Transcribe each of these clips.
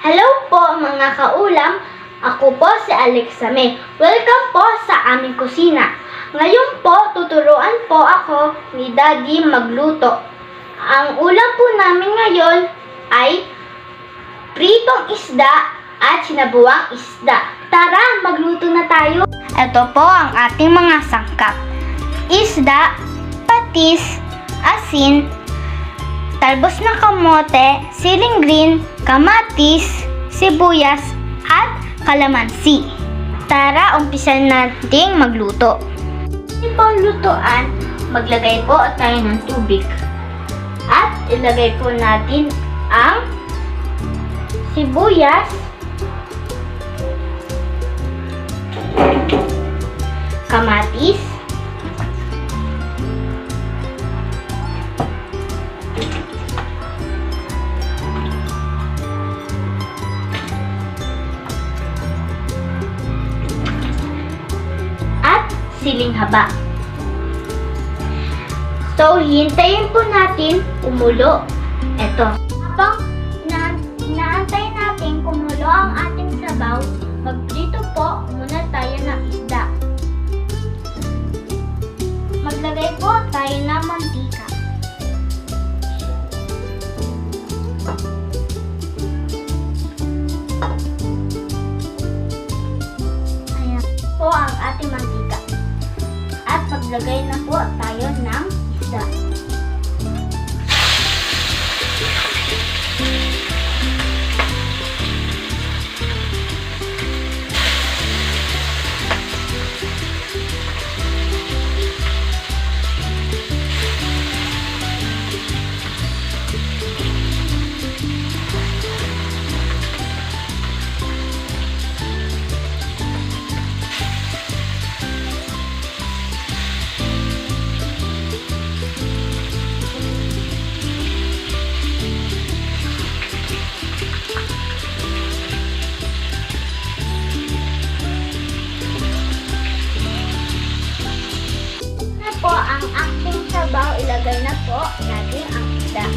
Hello po mga kaulam, ako po si Alexa May. Welcome po sa aming kusina. Ngayon po, tuturuan po ako ni Daddy magluto. Ang ulam po namin ngayon ay pritong isda at sinabuang isda. Tara, magluto na tayo. Ito po ang ating mga sangkap. Isda, patis, asin, talbos ng kamote, siling green, kamatis, sibuyas, at kalamansi. Tara, umpisan nating magluto. Hindi po lutuan, maglagay po tayo ng tubig. At ilagay po natin ang sibuyas, kamatis, siling haba. So, hintayin po natin kumulo. Ito. Habang inaantay natin kumulo ang ating sabaw, magprito po muna tayo ng isda. Maglagay po tayo ng mantika. Ayan po ang ating mantika. At maglagay na po tayo ng isda. Po ang ating sabaw, ilagay na po natin ang isda.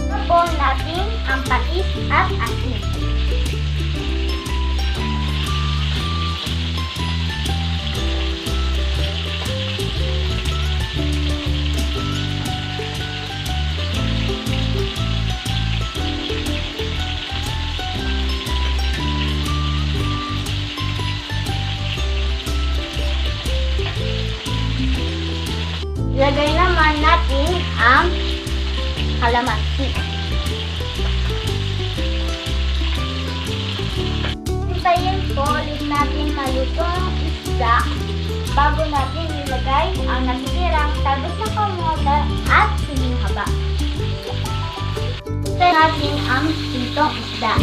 Ito po natin ang patis at asin. Ilagay naman natin ang kalamansi. Hintayin po ulit natin maluto ang isda bago natin ilagay ang natitirang talbos ng kamote at siling haba. Hintayin natin ang pritong isda.